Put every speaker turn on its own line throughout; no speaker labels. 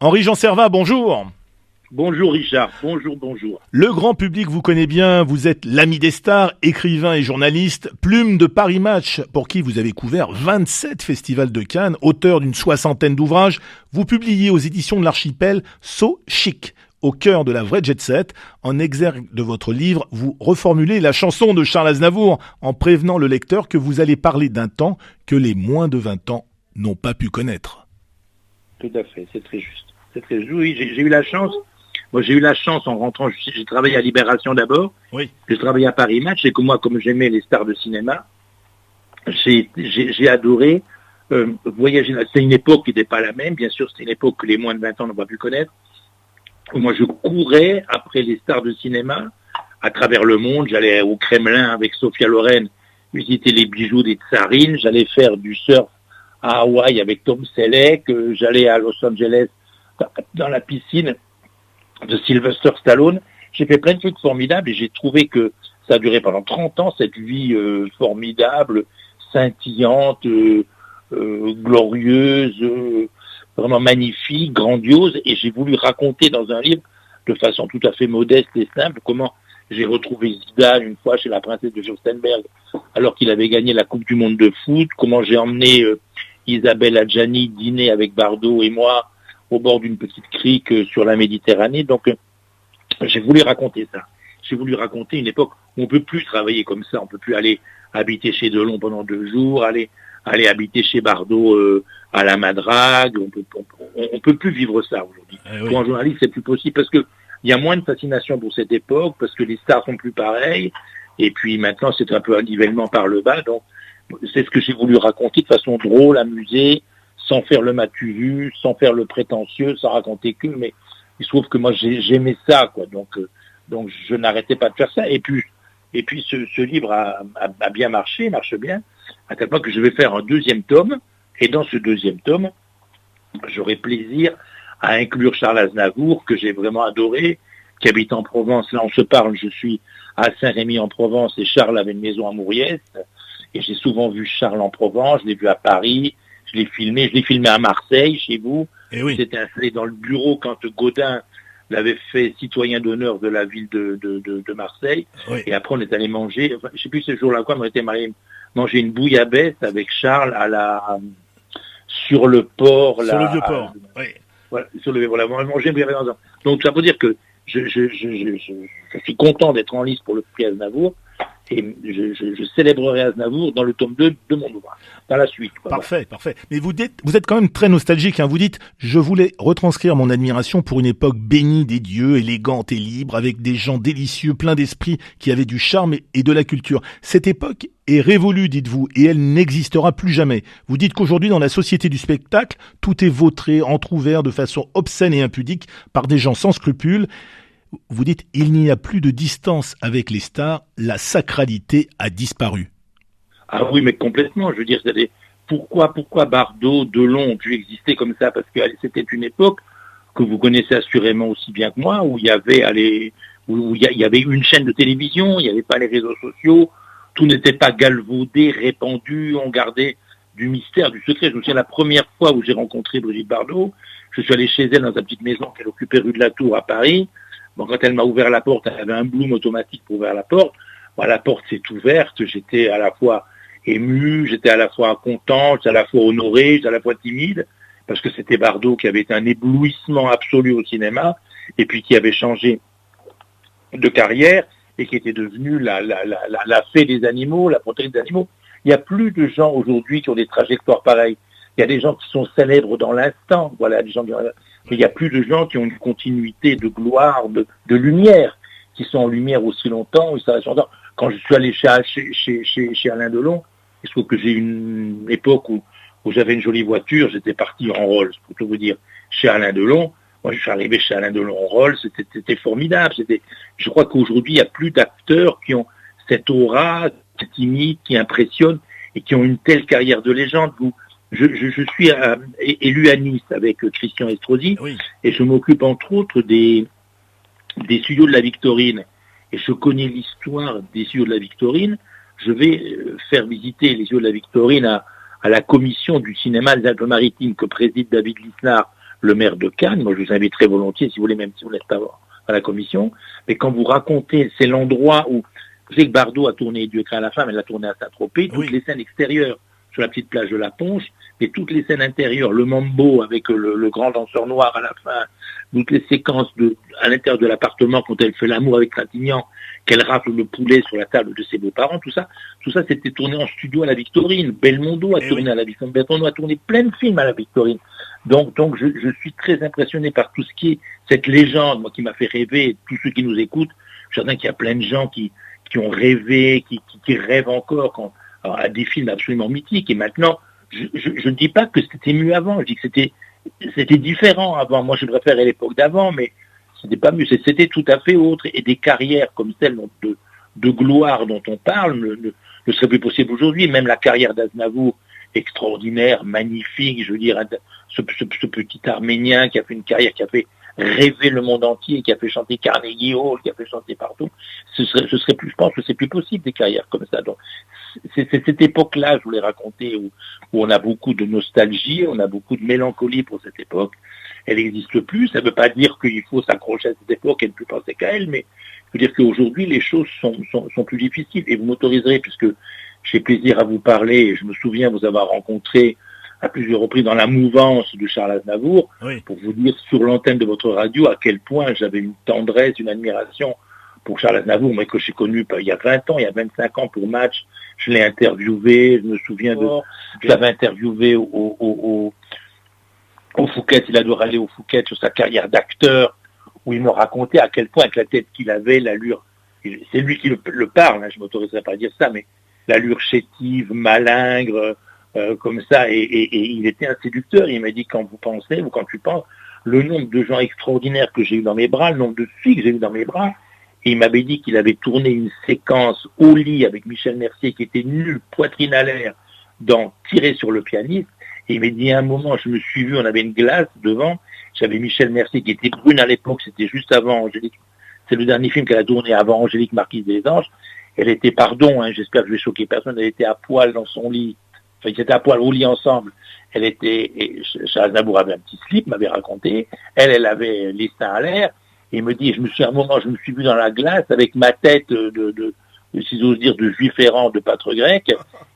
Henri-Jean Servat, bonjour.
Bonjour Richard, bonjour.
Le grand public vous connaît bien, vous êtes l'ami des stars, écrivain et journaliste, plume de Paris Match, pour qui vous avez couvert 27 festivals de Cannes, auteur d'une 60aine d'ouvrages. Vous publiez aux éditions de l'Archipel So Chic, au cœur de la vraie jet set. En exergue de votre livre, vous reformulez la chanson de Charles Aznavour en prévenant le lecteur que vous allez parler d'un temps que les moins de 20 ans n'ont pas pu connaître.
Tout à fait, c'est très juste. Oui, j'ai eu la chance. Moi, j'ai eu la chance en rentrant, j'ai travaillé à Libération d'abord,
Oui.
J'ai travaillé à Paris Match, et que moi, comme j'aimais les stars de cinéma, j'ai adoré voyager. C'est une époque qui n'était pas la même, bien sûr, c'était une époque que les moins de 20 ans n'ont pas pu connaître. Moi, je courais après les stars de cinéma à travers le monde. J'allais au Kremlin avec Sophia Loren visiter les bijoux des tsarines. J'allais faire du surf à Hawaï avec Tom Selleck. J'allais à Los Angeles dans la piscine de Sylvester Stallone. J'ai fait plein de trucs formidables et j'ai trouvé que ça a duré pendant 30 ans, cette vie formidable, scintillante, glorieuse, vraiment magnifique, grandiose. Et j'ai voulu raconter dans un livre, de façon tout à fait modeste et simple, comment j'ai retrouvé Zidane une fois chez la princesse de Fürstenberg, alors qu'il avait gagné la Coupe du Monde de foot, comment j'ai emmené Isabelle Adjani dîner avec Bardot et moi au bord d'une petite crique sur la Méditerranée. Donc, j'ai voulu raconter ça. J'ai voulu raconter une époque où on ne peut plus travailler comme ça. On ne peut plus aller habiter chez Delon pendant 2 jours, aller habiter chez Bardot à la Madrague. On peut plus vivre ça aujourd'hui.
Oui.
Pour un journaliste, c'est plus possible parce que il y a moins de fascination pour cette époque, parce que les stars sont plus pareilles. Et puis maintenant, c'est un peu un nivellement par le bas. Donc, c'est ce que j'ai voulu raconter de façon drôle, amusée, sans faire le matu vu, sans faire le prétentieux, sans raconter que, mais il se trouve que moi j'aimais ça, quoi. Donc je n'arrêtais pas de faire ça. Et puis ce livre a bien marché, marche bien, à tel point que je vais faire un 2e tome, et dans ce 2e tome, j'aurai plaisir à inclure Charles Aznavour, que j'ai vraiment adoré, qui habite en Provence. Là on se parle, je suis à Saint-Rémy en Provence, et Charles avait une maison à Mouriès, et j'ai souvent vu Charles en Provence, je l'ai vu à Paris, je l'ai filmé à Marseille, chez vous.
Et oui.
J'étais installé dans le bureau quand Gaudin l'avait fait citoyen d'honneur de la ville de Marseille.
Oui.
Et après, on est allé manger, enfin, je sais plus ce jour-là quoi, mais on était allé manger une bouillabaisse avec Charles sur le port.
Sur le vieux port. Oui.
Voilà, on a mangé une bouillabaisse ensemble. Donc, ça veut dire que je suis content d'être en lice pour le prix Aznavour. Et je célébrerai Aznavour dans le tome 2 de mon ouvrage, dans la suite. Quoi.
Parfait. Mais vous êtes quand même très nostalgique. Vous dites, je voulais retranscrire mon admiration pour une époque bénie des dieux, élégante et libre, avec des gens délicieux, pleins d'esprit, qui avaient du charme et de la culture. Cette époque est révolue, dites-vous, et elle n'existera plus jamais. Vous dites qu'aujourd'hui, dans la société du spectacle, tout est vautré, entrouvert de façon obscène et impudique par des gens sans scrupules. Vous dites, il n'y a plus de distance avec les stars, la sacralité a disparu.
Ah oui, mais complètement. Je veux dire, pourquoi Bardot, Delon ont pu exister comme ça? Parce que c'était une époque que vous connaissez assurément aussi bien que moi, où il y avait une chaîne de télévision, il n'y avait pas les réseaux sociaux, tout n'était pas galvaudé, répandu, on gardait du mystère, du secret. Je me souviens la première fois où j'ai rencontré Brigitte Bardot, je suis allé chez elle dans sa petite maison qu'elle occupait rue de la Tour à Paris. Bon, quand elle m'a ouvert la porte, elle avait un bloom automatique pour ouvrir la porte. Bon, la porte s'est ouverte, j'étais à la fois ému, j'étais à la fois content, j'étais à la fois honoré, j'étais à la fois timide, parce que c'était Bardot qui avait été un éblouissement absolu au cinéma, et puis qui avait changé de carrière, et qui était devenu la fée des animaux, la protectrice des animaux. Il n'y a plus de gens aujourd'hui qui ont des trajectoires pareilles. Il y a des gens qui sont célèbres dans l'instant, voilà, des gens qui... Mais il n'y a plus de gens qui ont une continuité de gloire, de lumière, qui sont en lumière aussi longtemps. Quand je suis allé chez Alain Delon, il se trouve que j'ai une époque où j'avais une jolie voiture, j'étais parti en Rolls, pour tout vous dire, chez Alain Delon. Moi, je suis arrivé chez Alain Delon en Rolls, c'était formidable. Je crois qu'aujourd'hui, il n'y a plus d'acteurs qui ont cette aura, cette timide, qui impressionne et qui ont une telle carrière de légende. Je suis élu à Nice avec Christian Estrosi,
Oui.
Et je m'occupe entre autres des studios de la Victorine. Et je connais l'histoire des studios de la Victorine. Je vais faire visiter les studios de la Victorine à la commission du cinéma des Alpes-Maritimes que préside David Lisnard, le maire de Cannes. Moi, je vous invite très volontiers, si vous voulez, même si vous n'êtes pas à la commission. Mais quand vous racontez, c'est l'endroit où, vous savez que Bardot a tourné Dieu crée la femme, elle a tourné à Saint-Tropez, toutes les scènes extérieures sur la petite plage de la Ponche, et toutes les scènes intérieures, le mambo avec le grand danseur noir à la fin, toutes les séquences à l'intérieur de l'appartement quand elle fait l'amour avec Trintignant, qu'elle rafle le poulet sur la table de ses beaux-parents, tout ça c'était tourné en studio à la Victorine. Belmondo a tourné à la Victorine, Belmondo a tourné plein de films à la Victorine. Donc je suis très impressionné par tout ce qui est cette légende, moi qui m'a fait rêver, tous ceux qui nous écoutent, je sais qu'il y a plein de gens qui ont rêvé, qui rêvent encore à des films absolument mythiques. Et maintenant, je ne dis pas que c'était mieux avant, je dis que c'était différent avant. Moi, je préférais l'époque d'avant, mais c'était pas mieux. C'était tout à fait autre. Et des carrières comme celle de gloire dont on parle ne serait plus possible aujourd'hui. Même la carrière d'Aznavour, extraordinaire, magnifique, je veux dire, ce petit Arménien qui a fait une carrière, qui a fait rêver le monde entier, qui a fait chanter Carnegie Hall, qui a fait chanter partout, ce serait plus, je pense que c'est plus possible des carrières comme ça. Donc, c'est cette époque-là, je voulais raconter, où on a beaucoup de nostalgie, on a beaucoup de mélancolie pour cette époque. Elle n'existe plus, ça ne veut pas dire qu'il faut s'accrocher à cette époque et ne plus penser qu'à elle, mais je veux dire qu'aujourd'hui, les choses sont plus difficiles. Et vous m'autoriserez, puisque j'ai plaisir à vous parler, et je me souviens vous avoir rencontré à plusieurs reprises dans la mouvance de Charles Aznavour, pour vous dire sur l'antenne de votre radio à quel point j'avais une tendresse, une admiration pour Charles Aznavour, mais que j'ai connu il y a 20 ans, il y a 25 ans pour Match. Je l'ai interviewé, je me souviens je l'avais interviewé au Fouquet, il adore aller au Fouquet sur sa carrière d'acteur, où il me racontait à quel point, avec la tête qu'il avait, l'allure, c'est lui qui le parle, je ne m'autoriserai pas à dire ça, mais l'allure chétive, malingre, comme ça, et il était un séducteur. Il m'a dit, quand vous pensez, ou quand tu penses, le nombre de gens extraordinaires que j'ai eu dans mes bras, le nombre de filles que j'ai eu dans mes bras, et il m'avait dit qu'il avait tourné une séquence au lit avec Michel Mercier qui était nu, poitrine à l'air, dans Tirer sur le pianiste, et il m'a dit à un moment, je me suis vu, on avait une glace devant, j'avais Michel Mercier qui était brune à l'époque, c'était juste avant Angélique, c'est le dernier film qu'elle a tourné avant Angélique Marquise des Anges, elle était, j'espère que je vais choquer personne, elle était à poil dans son lit, enfin ils étaient à poil au lit ensemble, elle était, Charles Aznavour avait un petit slip, m'avait raconté, elle avait les seins à l'air, et il me dit, je me suis vu dans la glace avec ma tête si j'ose dire, de juif errant, de pâtre grec.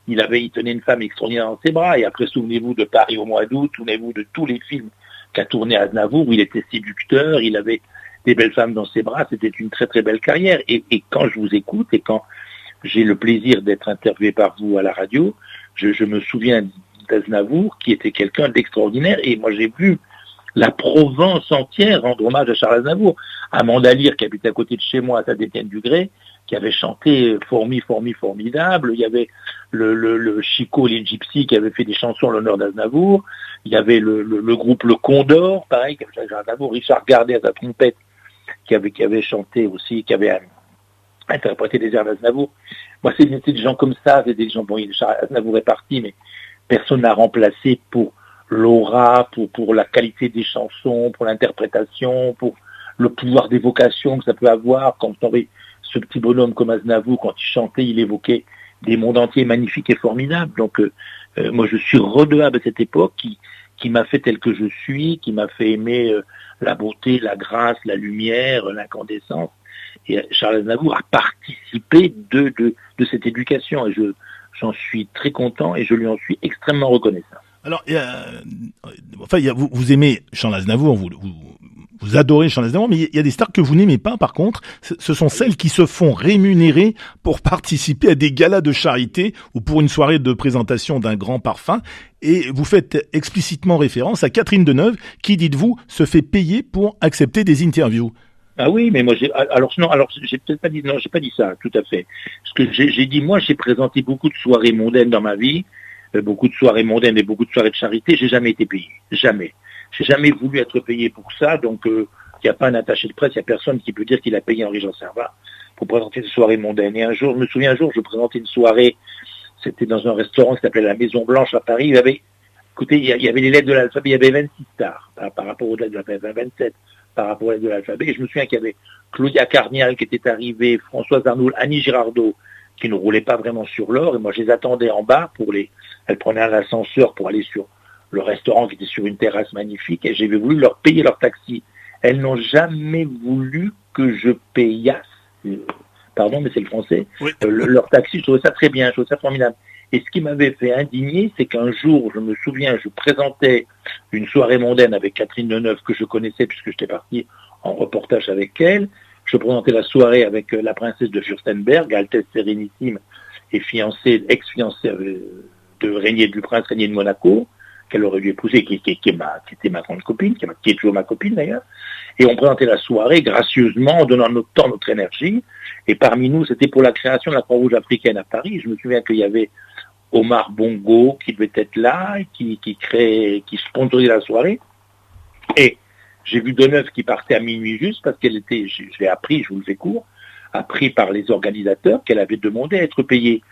Il tenait une femme extraordinaire dans ses bras. Et après, souvenez-vous de Paris au mois d'août, souvenez-vous de tous les films qu'a tourné Aznavour, où il était séducteur, il avait des belles femmes dans ses bras. C'était une très très belle carrière. Et quand je vous écoute et quand j'ai le plaisir d'être interviewé par vous à la radio, je me souviens d'Aznavour, qui était quelqu'un d'extraordinaire. Et moi, j'ai vu la Provence entière rendre hommage à Charles Aznavour. Amanda Lear, qui habite à côté de chez moi, à Saint-Étienne-du-Grès, qui avait chanté formidable. Il y avait le Chico, les Gypsies, qui avaient fait des chansons en l'honneur d'Aznavour. Il y avait le groupe Le Condor, pareil, qui avait Aznavour, Richard Gardet à sa trompette, qui avait chanté aussi, qui avait interprété des airs d'Aznavour. Moi, c'est des gens comme ça, c'est des gens, bon, Aznavour est parti, mais personne n'a remplacé pour l'aura, pour la qualité des chansons, pour l'interprétation, pour le pouvoir d'évocation que ça peut avoir. Quand on avait ce petit bonhomme comme Aznavour, quand il chantait, il évoquait des mondes entiers magnifiques et formidables. Donc moi je suis redevable à cette époque qui m'a fait tel que je suis, qui m'a fait aimer la beauté, la grâce, la lumière, l'incandescence. Et Charles Aznavour a participé de cette éducation, et j'en suis très content et je lui en suis extrêmement reconnaissant.
Alors, vous aimez Charles Aznavour, vous adorez Charles Aznavour, mais il y a des stars que vous n'aimez pas, par contre. Ce sont celles qui se font rémunérer pour participer à des galas de charité ou pour une soirée de présentation d'un grand parfum. Et vous faites explicitement référence à Catherine Deneuve, qui, dites-vous, se fait payer pour accepter des interviews.
Ah oui, mais moi, j'ai peut-être pas dit, non, j'ai pas dit ça, tout à fait. Ce que j'ai dit, moi, j'ai présenté beaucoup de soirées mondaines dans ma vie, beaucoup de soirées mondaines et beaucoup de soirées de charité, j'ai jamais été payé. Jamais. J'ai jamais voulu être payé pour ça, donc il n'y a pas un attaché de presse, il n'y a personne qui peut dire qu'il a payé Henri-Jean Servat pour présenter des soirées mondaines. Et je me souviens un jour, je présentais une soirée, c'était dans un restaurant qui s'appelait la Maison Blanche à Paris, il y avait les lettres de l'alphabet, il y avait 26 stars par rapport aux lettres de l'alphabet, 27 par rapport aux lettres de l'alphabet, et je me souviens qu'il y avait Claudia Carnial qui était arrivée, Françoise Arnoul, Annie Girardot, qui ne roulaient pas vraiment sur l'or, et moi je les attendais en bas elle prenait un ascenseur pour aller sur le restaurant qui était sur une terrasse magnifique, et j'avais voulu leur payer leur taxi. Elles n'ont jamais voulu que je payasse, pardon, mais c'est le français,
Oui.
Leur taxi. Je trouvais ça très bien, je trouvais ça formidable. Et ce qui m'avait fait indigner, c'est qu'un jour, je me souviens, je présentais une soirée mondaine avec Catherine Deneuve, que je connaissais puisque j'étais parti en reportage avec elle. Je présentais la soirée avec la princesse de Fürstenberg, Altesse Sérénissime, et ex-fiancée du prince régnier de Monaco, qu'elle aurait dû épouser, qui était ma grande copine, qui est toujours ma copine d'ailleurs. Et on présentait la soirée gracieusement, en donnant notre temps, notre énergie. Et parmi nous, c'était pour la création de la Croix-Rouge africaine à Paris. Je me souviens qu'il y avait Omar Bongo qui devait être là, qui sponsorisait la soirée. Et j'ai vu Deneuve qui partait à minuit juste parce qu'elle était, je l'ai appris, je vous le fais court, appris par les organisateurs qu'elle avait demandé à être payée.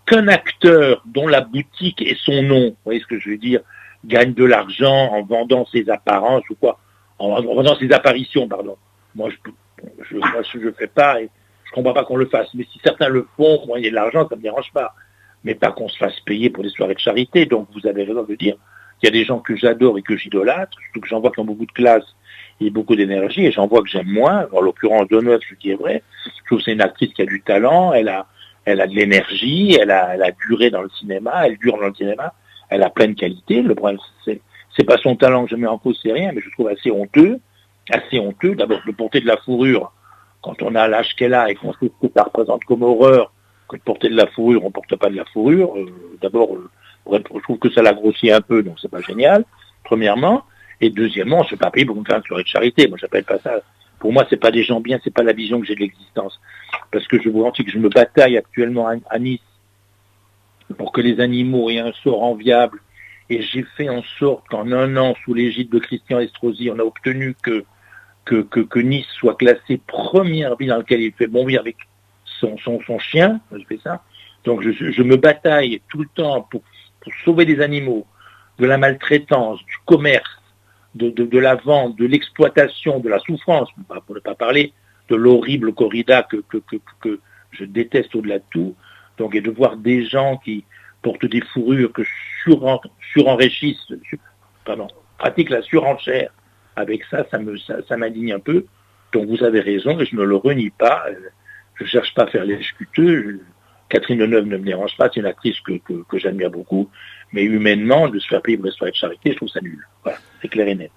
Qu'un acteur dont la boutique et son nom, vous voyez ce que je veux dire, gagne de l'argent en vendant ses apparences ou quoi, en vendant ses apparitions, pardon. Moi, je fais pas et je comprends pas qu'on le fasse. Mais si certains le font, moi, il y a de l'argent, ça me dérange pas. Mais pas qu'on se fasse payer pour des soirées de charité. Donc, vous avez raison de dire qu'il y a des gens que j'adore et que j'idolâtre, surtout que j'en vois qui ont beaucoup de classe et beaucoup d'énergie, et j'en vois que j'aime moins. En l'occurrence, Deneuve, je dis vrai. Je trouve que c'est une actrice qui a du talent, elle a de l'énergie, elle a duré dans le cinéma, elle dure dans le cinéma, elle a plein de qualités. Le problème, c'est pas son talent que je mets en cause, c'est rien, mais je trouve assez honteux, d'abord de porter de la fourrure quand on a l'âge qu'elle a et qu'on sait ce que ça représente comme horreur, que de porter de la fourrure, on porte pas de la fourrure. D'abord, je trouve que ça l'a grossi un peu, donc c'est pas génial, premièrement. Et deuxièmement, je ne suis pas payé pour me faire une soirée de charité. Moi, j'appelle pas ça. Pour moi, c'est pas des gens bien, c'est pas la vision que j'ai de l'existence. Parce que je vous garantis que je me bataille actuellement à Nice pour que les animaux aient un sort enviable. Et j'ai fait en sorte qu'en un an, sous l'égide de Christian Estrosi, on a obtenu que Nice soit classée première ville dans laquelle il fait bon vivre avec son chien. Je fais ça. Donc je me bataille tout le temps pour sauver des animaux, de la maltraitance, du commerce, de la vente, de l'exploitation, de la souffrance, pour ne pas parler de l'horrible corrida que je déteste au-delà de tout. Donc, et de voir des gens qui portent des fourrures, que pratiquent la surenchère avec ça, ça m'indigne un peu. Donc, vous avez raison, et je ne le renie pas. Je ne cherche pas à faire l'excuteux. Catherine Deneuve ne me dérange pas, c'est une actrice que j'admire beaucoup. Mais humainement, de se faire payer pour des soirées de charité, je trouve ça nul. Voilà, c'est clair et net.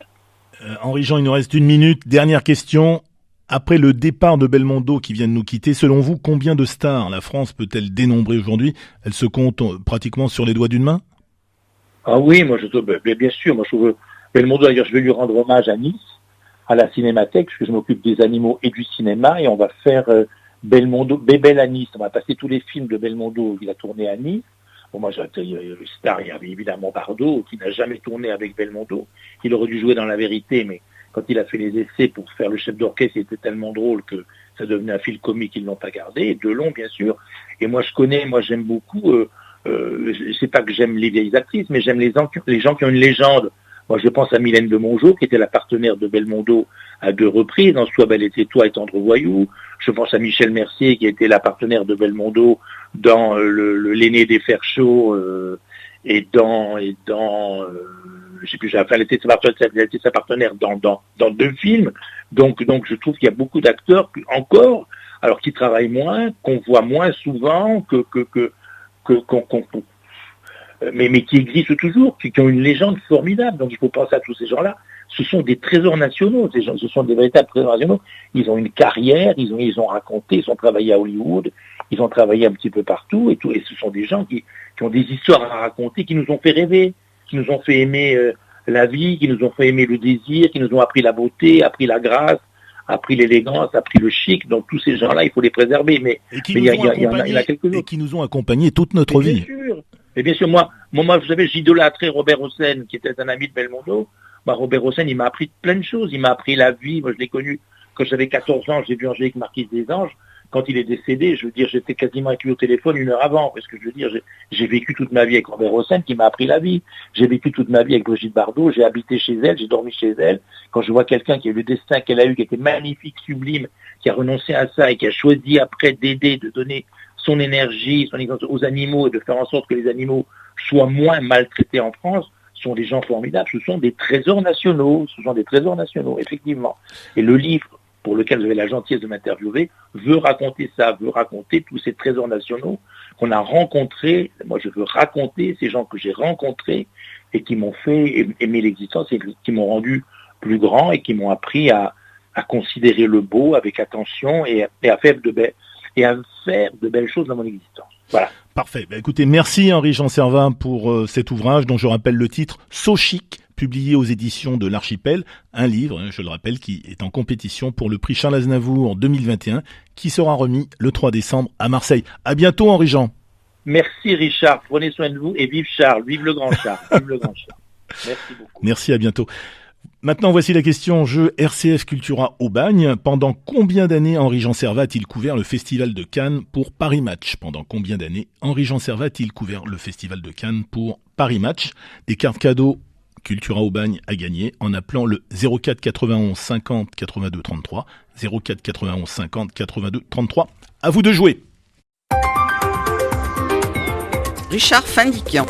Henri Jean, il nous reste 1 minute. Dernière question. Après le départ de Belmondo qui vient de nous quitter, selon vous, combien de stars la France peut-elle dénombrer aujourd'hui? Elle se compte pratiquement sur les doigts d'une main?
Ah oui, moi bien sûr, moi je trouve Belmondo, d'ailleurs je vais lui rendre hommage à Nice, à la Cinémathèque, parce que je m'occupe des animaux et du cinéma, et on va faire Belmondo, Bébel à Nice. On va passer tous les films de Belmondo qu'il a tourné à Nice. Bon, moi, il y avait évidemment Bardot, qui n'a jamais tourné avec Belmondo. Il aurait dû jouer dans La Vérité, mais quand il a fait les essais pour faire le chef d'orchestre, il était tellement drôle que ça devenait un fil comique, ils ne l'ont pas gardé. Et Delon, bien sûr. Et moi, j'aime beaucoup, c'est pas que j'aime les vieilles actrices, mais j'aime les gens qui ont une légende. Moi, je pense à Mylène de Mongeau, qui était la partenaire de Belmondo à 2 reprises, dans Sois belle et tais-toi et Tendre voyou. Je pense à Michel Mercier, qui était la partenaire de Belmondo dans l'aîné des fers chauds, et dans je sais plus, enfin, elle était sa partenaire dans 2 films. Donc, je trouve qu'il y a beaucoup d'acteurs, encore, alors qui travaillent moins, qu'on voit moins souvent, mais qui existent toujours, qui ont une légende formidable. Donc il faut penser à tous ces gens-là. Ce sont des trésors nationaux, ce sont des véritables trésors nationaux. Ils ont une carrière, ils ont raconté, ils ont travaillé à Hollywood, ils ont travaillé un petit peu partout, et ce sont des gens qui ont des histoires à raconter, qui nous ont fait rêver, qui nous ont fait aimer la vie, qui nous ont fait aimer le désir, qui nous ont appris la beauté, appris la grâce, appris l'élégance, appris le chic. Donc tous ces gens-là, il faut les préserver. Mais il y en a quelques-uns.
Et qui nous ont accompagnés toute notre vie.
Bien sûr. Et bien sûr, moi, vous savez, j'idolâtrais Robert Hossein, qui était un ami de Belmondo. Robert Hossein, il m'a appris plein de choses. Il m'a appris la vie. Moi, je l'ai connu quand j'avais 14 ans. J'ai vu Angélique Marquise des Anges. Quand il est décédé, je veux dire, j'étais quasiment avec lui au téléphone 1 heure avant. Parce que je veux dire, j'ai vécu toute ma vie avec Robert Hossein, qui m'a appris la vie. J'ai vécu toute ma vie avec Brigitte Bardot. J'ai habité chez elle, j'ai dormi chez elle. Quand je vois quelqu'un qui a eu le destin qu'elle a eu, qui était magnifique, sublime, qui a renoncé à ça et qui a choisi après d'aider, de donner son énergie, son exemple aux animaux et de faire en sorte que les animaux soient moins maltraités en France, sont des gens formidables, ce sont des trésors nationaux, effectivement. Et le livre pour lequel vous avez la gentillesse de m'interviewer veut raconter ça, veut raconter tous ces trésors nationaux qu'on a rencontrés. Moi, je veux raconter ces gens que j'ai rencontrés et qui m'ont fait aimer l'existence et qui m'ont rendu plus grand et qui m'ont appris à considérer le beau avec attention et à faire de belles choses dans mon existence. Voilà.
Parfait. Écoutez, merci Henri-Jean Servat pour cet ouvrage dont je rappelle le titre « So Chic », publié aux éditions de l'Archipel, un livre, je le rappelle, qui est en compétition pour le prix Charles Aznavour 2021, qui sera remis le 3 décembre à Marseille. À bientôt Henri-Jean.
Merci Richard, prenez soin de vous et vive Charles, vive le grand Charles, vive le grand Charles. Merci beaucoup.
Merci, à bientôt. Maintenant, voici la question jeu RCF Cultura Aubagne. Pendant combien d'années Henri-Jean Servat a-t-il couvert le Festival de Cannes pour Paris Match ? Pendant combien d'années Henri-Jean Servat a-t-il couvert le Festival de Cannes pour Paris Match ? Des cartes cadeaux Cultura Aubagne à gagner en appelant le 04 91 50 82 33. 04 91 50 82 33. À vous de jouer.
Richard Fandikian.